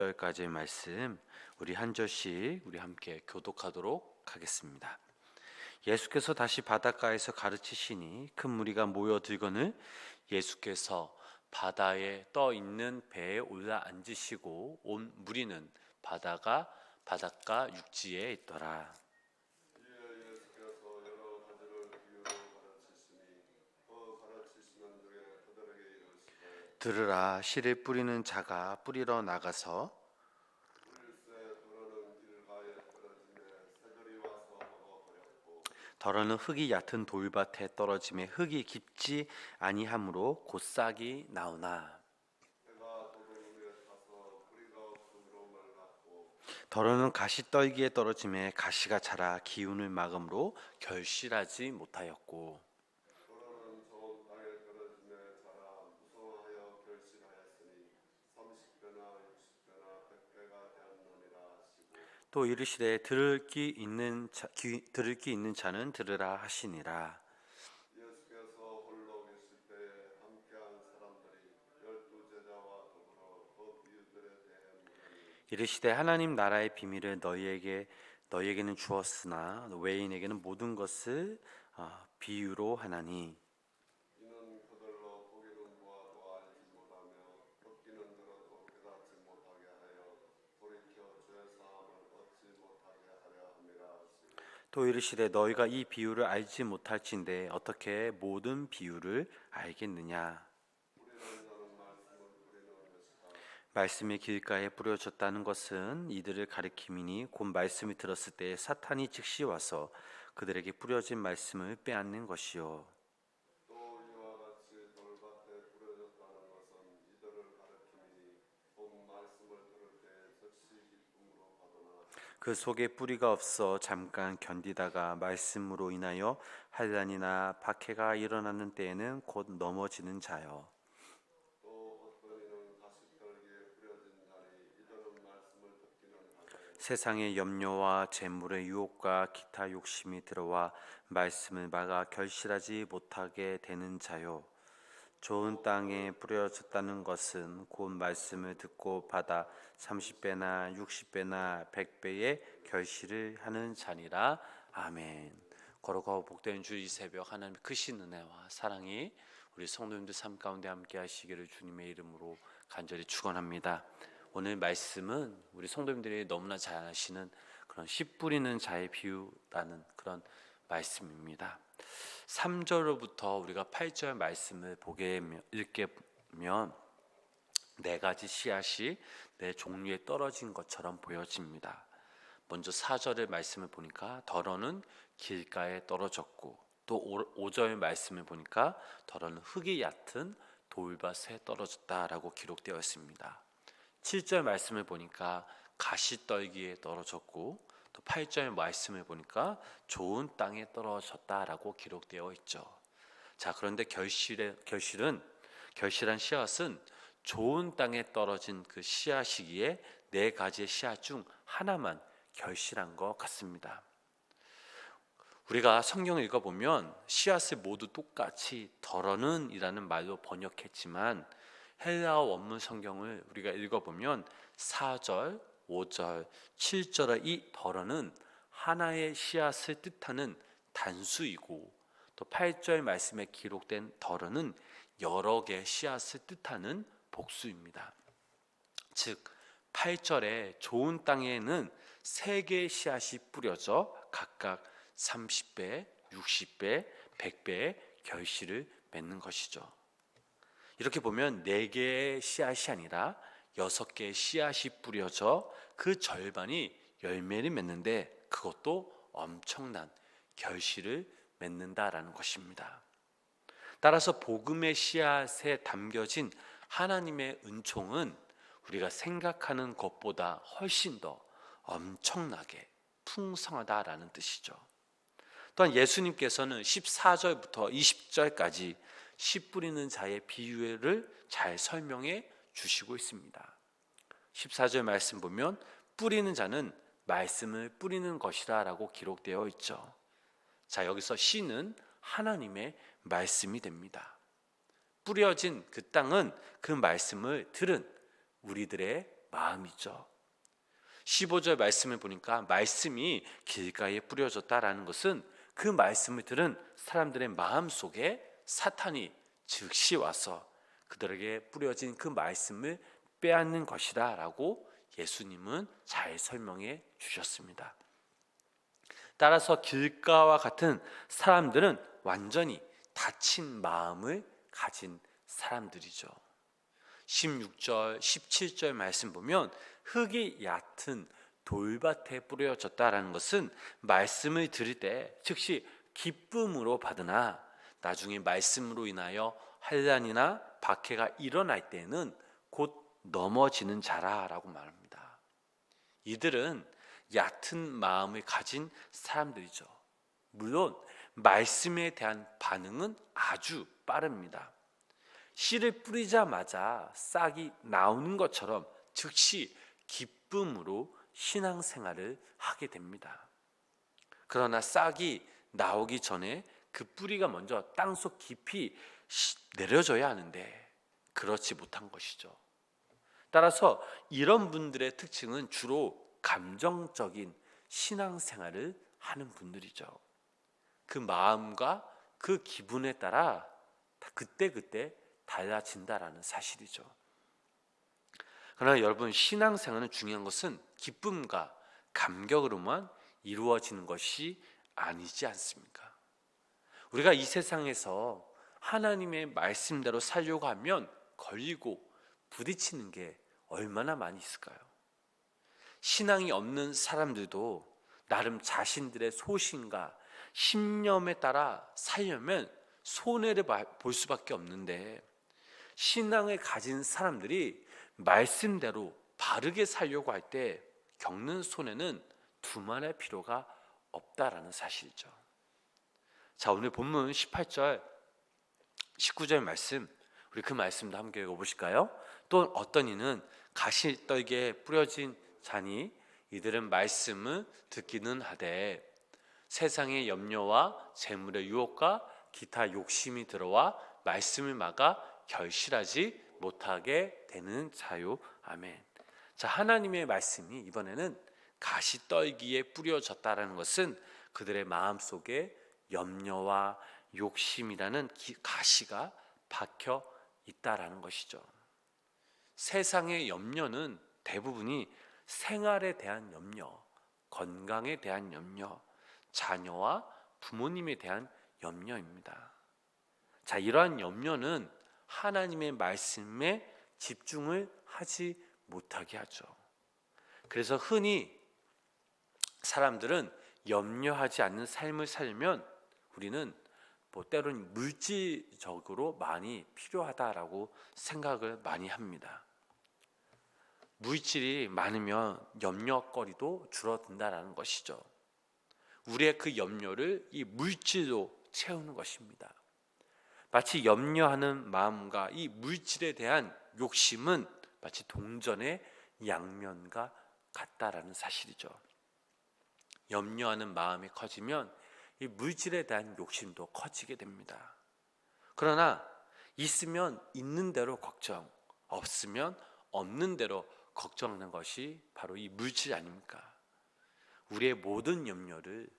여기까지의 말씀 우리 한 절씩 우리 함께 교독하도록 하겠습니다. 예수께서 다시 바닷가에서 가르치시니 큰 무리가 모여들거늘 예수께서 바다에 떠 있는 배에 올라 앉으시고 온 무리는 바닷가 육지에 있더라. 예수께서 여러 가지를 비유로 가르치시니 가르치시는 중에 그들에게 이르시되 들으라. 씨를 뿌리는 자가 뿌리러 나가서 일세 들어는 길가에 떨어지매 새들이 와서 먹어버렸고 더러는 흙이 얕은 돌밭에 떨어짐에 흙이 깊지 아니하므로 곧 싹이 나오나 해가 돋은 후에 타서 뿌리가 없음으로 말랐고 더러는 가시떨기에 떨어짐에 가시가 자라 기운을 막음으로 결실하지 못하였고 더러는 좋은 땅에 떨어지매 자라 무성하여 결실하였으니 30배나 60배나 100배가 되었느니라 하시고 또 이르시되 들을 귀 있는 자는 들으라 하시니라. 예수께서 홀로 계실 때에 함께한 사람들이 12제자와 더불어 그 비유들에 대해 물으니 이르시되 하나님 나라의 비밀을 너희에게는 주었으나 외인에게는 모든 것을 비유로 하나니 이는 그들로 보기는 보아도 알지 못하며 듣기는 들어도 깨닫지 못하게 하여 돌이켜 죄 사함을 얻지 못하게 하려 함이라 하시고 또 이르시되 너희가 이 비유를 알지 못할진대 어떻게 모든 비유를 알겠느냐. 뿌리는 자는 말씀을 뿌리는 것이다. 말씀이 길가에 뿌려졌다는 것은 이들을 가리킴이니 곧 말씀을 들었을 때 사탄이 즉시 와서 그들에게 뿌려진 말씀을 빼앗는 것이요 또 이와 같이 돌밭에 뿌려졌다는 것은 이들을 가르침이니 본 말씀을 들을 때 즉시 기쁨으로 받으나 그 속에 뿌리가 없어 잠깐 견디다가 말씀으로 인하여 환난이나 박해가 일어나는 때에는 곧 넘어지는 자요 또 어떤 이는 가시떨기에 뿌려진 자니 이들은 말씀을 듣기는 하되 세상의 염려와 재물의 유혹과 기타 욕심이 들어와 말씀을 막아 결실하지 못하게 되는 자요 좋은 땅에 뿌려졌다는 것은 곧 말씀을 듣고 받아 30배나 60배나 100배의 결실을 하는 자니라. 아멘. 거룩하고 복된 주 이 새벽 하나님의 크신 은혜와 사랑이 우리 성도님들 삶 가운데 함께 하시기를 주님의 이름으로 간절히 축원합니다. 오늘 말씀은 우리 성도님들이 너무나 잘 아시는 그런 씨 뿌리는 자의 비유라는 그런 말씀입니다. 3절로부터 우리가 8절 말씀을 읽게 보면 네 가지 씨앗이 네 종류에 떨어진 것처럼 보여집니다. 먼저 4절의 말씀을 보니까 더러는 길가에 떨어졌고 또 5절 말씀을 보니까 더러는 흙이 얕은 돌밭에 떨어졌다라고 기록되어 있습니다. 7절 말씀을 보니까 가시떨기에 떨어졌고 또 8절 말씀을 보니까 좋은 땅에 떨어졌다라고 기록되어 있죠. 자, 그런데 결실한 씨앗은 좋은 땅에 떨어진 그 씨앗이기에 네 가지의 씨앗 중 하나만 결실한 것 같습니다. 우리가 성경을 읽어보면 씨앗을 모두 똑같이 더러는 이라는 말로 번역했지만 헬라어 원문 성경을 우리가 읽어보면 4절, 5절, 7절의 이 더러는 하나의 씨앗을 뜻하는 단수이고 또 8절 말씀에 기록된 더러는 여러 개의 씨앗을 뜻하는 복수입니다. 즉 8절에 좋은 땅에는 3개의 씨앗이 뿌려져 각각 30배, 60배, 100배의 결실을 맺는 것이죠. 이렇게 보면 4개의 씨앗이 아니라 6개의 씨앗이 뿌려져 그 절반이 열매를 맺는데 그것도 엄청난 결실을 맺는다라는 것입니다. 따라서 복음의 씨앗에 담겨진 하나님의 은총은 우리가 생각하는 것보다 훨씬 더 엄청나게 풍성하다라는 뜻이죠. 또한 예수님께서는 14절부터 20절까지 씨 뿌리는 자의 비유를 잘 설명해 주시고 있습니다. 14절 말씀 보면 뿌리는 자는 말씀을 뿌리는 것이라 라고 기록되어 있죠. 자, 여기서 씨는 하나님의 말씀이 됩니다. 뿌려진 그 땅은 그 말씀을 들은 우리들의 마음이죠. 15절 말씀을 보니까 말씀이 길가에 뿌려졌다라는 것은 그 말씀을 들은 사람들의 마음 속에 사탄이 즉시 와서 그들에게 뿌려진 그 말씀을 빼앗는 것이다 라고 예수님은 잘 설명해 주셨습니다. 따라서 길가와 같은 사람들은 완전히 닫힌 마음을 가진 사람들이죠. 16절, 17절 말씀 보면 흙이 얕은 돌밭에 뿌려졌다라는 것은 말씀을 들을 때 즉시 기쁨으로 받으나 나중에 말씀으로 인하여 환난이나 박해가 일어날 때는 곧 넘어지는 자라라고 말합니다. 이들은 얕은 마음을 가진 사람들이죠. 물론 말씀에 대한 반응은 아주 빠릅니다. 씨를 뿌리자마자 싹이 나오는 것처럼 즉시 기쁨으로 신앙생활을 하게 됩니다. 그러나 싹이 나오기 전에 그 뿌리가 먼저 땅속 깊이 내려져야 하는데 그렇지 못한 것이죠. 따라서 이런 분들의 특징은 주로 감정적인 신앙생활을 하는 분들이죠. 그 마음과 그 기분에 따라 그때그때 달라진다라는 사실이죠. 그러나 여러분, 신앙생활은 중요한 것은 기쁨과 감격으로만 이루어지는 것이 아니지 않습니까? 우리가 이 세상에서 하나님의 말씀대로 살려고 하면 걸리고 부딪히는 게 얼마나 많이 있을까요? 신앙이 없는 사람들도 나름 자신들의 소신과 신념에 따라 살려면 손해를 볼 수밖에 없는데, 신앙을 가진 사람들이 말씀대로 바르게 살려고 할 때 겪는 손해는 두말할 필요가 없다라는 사실이죠. 자, 오늘 본문 18절 19절 말씀, 우리 그 말씀도 함께 읽어보실까요? 또 어떤 이는 가시떨기에 뿌려진 자니 이들은 말씀을 듣기는 하되 세상의 염려와 재물의 유혹과 기타 욕심이 들어와 말씀을 막아 결실하지 못하게 되는 자요. 아멘. 자, 하나님의 말씀이 이번에는 가시떨기에 뿌려졌다라는 것은 그들의 마음속에 염려와 욕심이라는 가시가 박혀 있다라는 것이죠. 세상의 염려는 대부분이 생활에 대한 염려, 건강에 대한 염려, 자녀와 부모님에 대한 염려입니다. 자, 이러한 염려는 하나님의 말씀에 집중을 하지 못하게 하죠. 그래서 흔히 사람들은 염려하지 않는 삶을 살면 우리는 때로는 물질적으로 많이 필요하다라고 생각을 많이 합니다. 물질이 많으면 염려거리도 줄어든다라는 것이죠. 우리의 그 염려를 이 물질로 채우는 것입니다. 마치 염려하는 마음과 이 물질에 대한 욕심은 마치 동전의 양면과 같다라는 사실이죠. 염려하는 마음이 커지면 이 물질에 대한 욕심도 커지게 됩니다. 그러나 있으면 있는 대로 걱정, 없으면 없는 대로 걱정하는 것이 바로 이 물질 아닙니까? 우리의 모든 염려를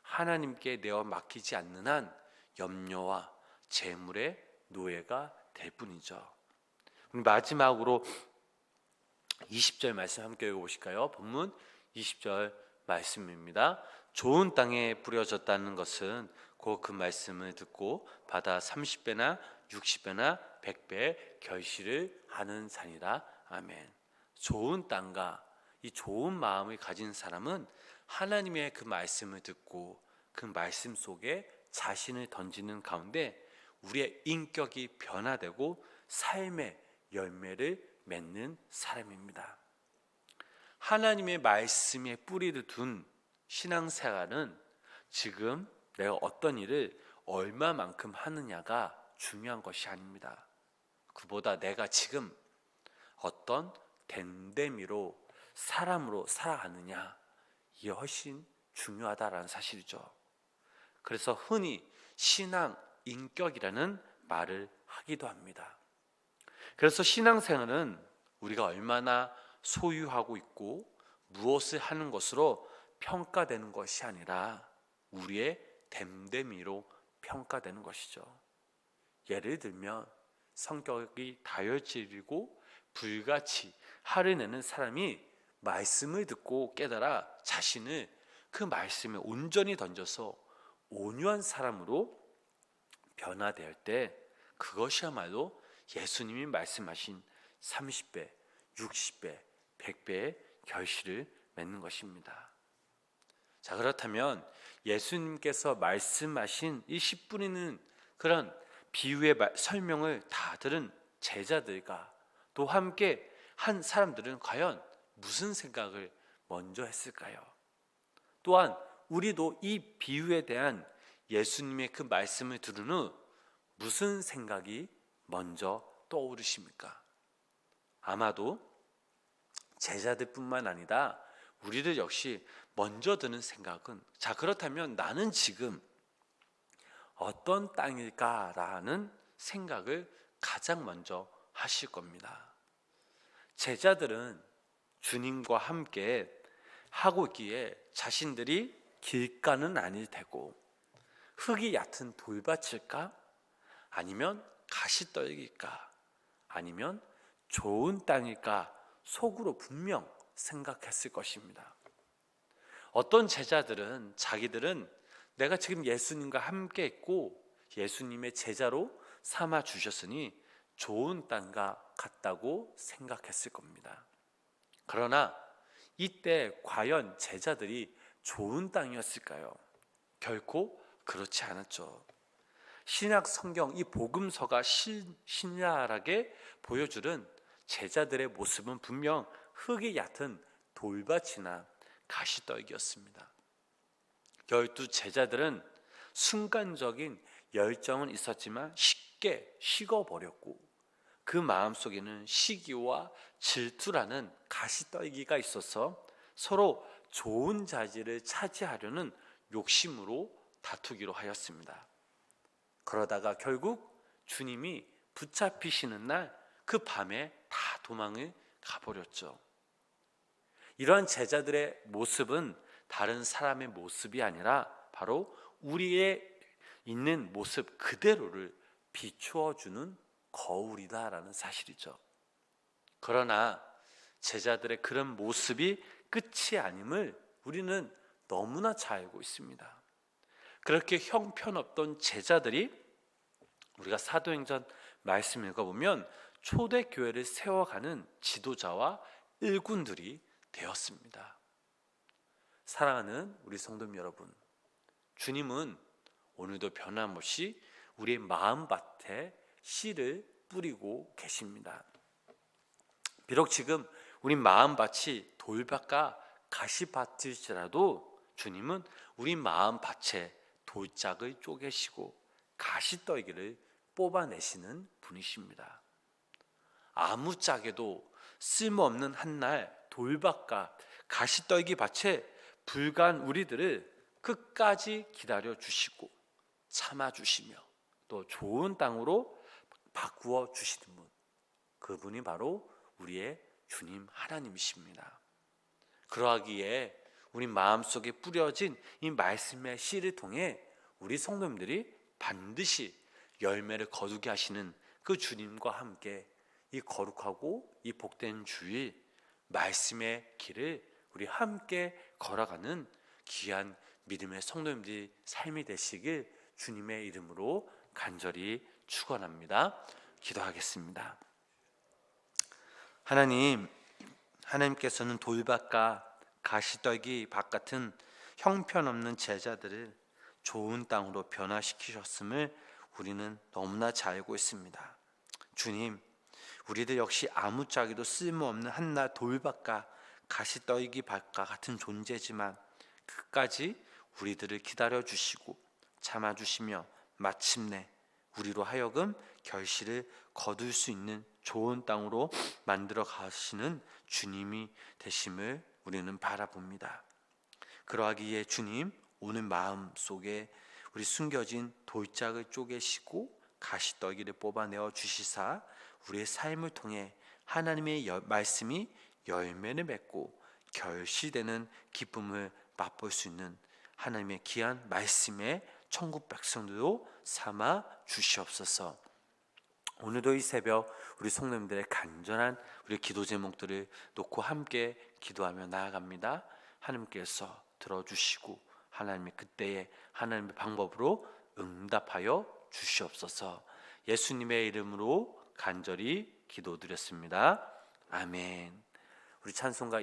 하나님께 내어 맡기지 않는 한 염려와 재물의 노예가 될 뿐이죠. 마지막으로 20절 말씀 함께 읽어보실까요? 본문 20절 말씀입니다. 좋은 땅에 뿌려졌다는 것은 곧 그 말씀을 듣고 받아 30배나 60배나 100배 결실을 하는 자니라. 아멘. 좋은 땅과 이 좋은 마음을 가진 사람은 하나님의 그 말씀을 듣고 그 말씀 속에 자신을 던지는 가운데 우리의 인격이 변화되고 삶의 열매를 맺는 사람입니다. 하나님의 말씀에 뿌리를 둔 신앙생활은 지금 내가 어떤 일을 얼마만큼 하느냐가 중요한 것이 아닙니다. 그보다 내가 지금 어떤 됨됨이로 사람으로 살아가느냐, 이게 훨씬 중요하다라는 사실이죠. 그래서 흔히 신앙 인격이라는 말을 하기도 합니다. 그래서 신앙생활은 우리가 얼마나 소유하고 있고 무엇을 하는 것으로 평가되는 것이 아니라 우리의 됨됨이로 평가되는 것이죠. 예를 들면 성격이 다혈질이고 불같이 화를 내는 사람이 말씀을 듣고 깨달아 자신을 그 말씀에 온전히 던져서 온유한 사람으로 변화될 때 그것이야말로 예수님이 말씀하신 30배, 60배, 100배의 결실을 맺는 것입니다. 자, 그렇다면 예수님께서 말씀하신 이 씨 뿌리는 그런 비유의 설명을 다 들은 제자들과 또 함께 한 사람들은 과연 무슨 생각을 먼저 했을까요? 또한 우리도 이 비유에 대한 예수님의 그 말씀을 들은 후 무슨 생각이 먼저 떠오르십니까? 아마도 제자들뿐만 아니라 우리들 역시 먼저 드는 생각은, 자, 그렇다면 나는 지금 어떤 땅일까라는 생각을 가장 먼저 하실 겁니다. 제자들은 주님과 함께 하고 있기에 자신들이 길가는 아닐 테고 흙이 얕은 돌밭일까? 아니면 가시떨기일까? 아니면 좋은 땅일까? 속으로 분명 생각했을 것입니다. 어떤 제자들은 자기들은 내가 지금 예수님과 함께 있고 예수님의 제자로 삼아 주셨으니 좋은 땅과 같다고 생각했을 겁니다. 그러나 이때 과연 제자들이 좋은 땅이었을까요? 결코 그렇지 않았죠. 신약 성경 이 복음서가 신랄하게 보여주는 제자들의 모습은 분명 흙이 얕은 돌밭이나 가시떨기였습니다. 12 제자들은 순간적인 열정은 있었지만 쉽게 식어버렸고 그 마음속에는 시기와 질투라는 가시떨기가 있어서 서로 좋은 자리를 차지하려는 욕심으로 다투기로 하였습니다. 그러다가 결국 주님이 붙잡히시는 날 그 밤에 다 도망을 가버렸죠. 이러한 제자들의 모습은 다른 사람의 모습이 아니라 바로 우리의 있는 모습 그대로를 비추어 주는 거울이다라는 사실이죠. 그러나 제자들의 그런 모습이 끝이 아님을 우리는 너무나 잘 알고 있습니다. 그렇게 형편없던 제자들이 우리가 사도행전 말씀 읽어보면 초대교회를 세워가는 지도자와 일꾼들이 되었습니다. 사랑하는 우리 성도 여러분, 주님은 오늘도 변함없이 우리의 마음밭에 씨를 뿌리고 계십니다. 비록 지금 우리 마음밭이 돌밭과 가시밭일지라도 주님은 우리 마음밭에 돌짝을 쪼개시고 가시떨기를 뽑아내시는 분이십니다. 아무짝에도 쓸모없는 한날 돌밭과 가시떨기 밭에 불과한 우리들을 끝까지 기다려 주시고 참아 주시며 또 좋은 땅으로 바꾸어 주시는 분, 그분이 바로 우리의 주님 하나님이십니다. 그러하기에 우리 마음속에 뿌려진 이 말씀의 씨를 통해 우리 성도님들이 반드시 열매를 거두게 하시는 그 주님과 함께 이 거룩하고 이 복된 주일 말씀의 길을 우리 함께 걸어가는 귀한 믿음의 성도님들이 삶이 되시길 주님의 이름으로 간절히 축원합니다. 기도하겠습니다. 하나님께서는 돌밭과 가시떨기 밭 같은 형편없는 제자들을 좋은 땅으로 변화시키셨음을 우리는 너무나 잘 알고 있습니다. 주님, 우리들 역시 아무짝에도 쓸모없는 한낱 돌밭과 가시떨기 밭과 같은 존재지만 끝까지 우리들을 기다려주시고 참아주시며 마침내 우리로 하여금 결실을 거둘 수 있는 좋은 땅으로 만들어 가시는 주님이 되심을 우리는 바라봅니다. 그러하기에 주님, 오늘 마음속에 우리 숨겨진 돌짝을 쪼개시고 가시떨기를 뽑아내어 주시사 우리의 삶을 통해 하나님의 말씀이 열매를 맺고 결실되는 기쁨을 맛볼 수 있는 하나님의 귀한 말씀의 천국 백성들도 삼아 주시옵소서. 오늘도 이 새벽 우리 성도님들의 간절한 우리 기도 제목들을 놓고 함께 기도하며 나아갑니다. 하나님께서 들어주시고 하나님의 그때에 하나님의 방법으로 응답하여 주시옵소서. 예수님의 이름으로 간절히 기도드렸습니다. 아멘. 우리 찬송가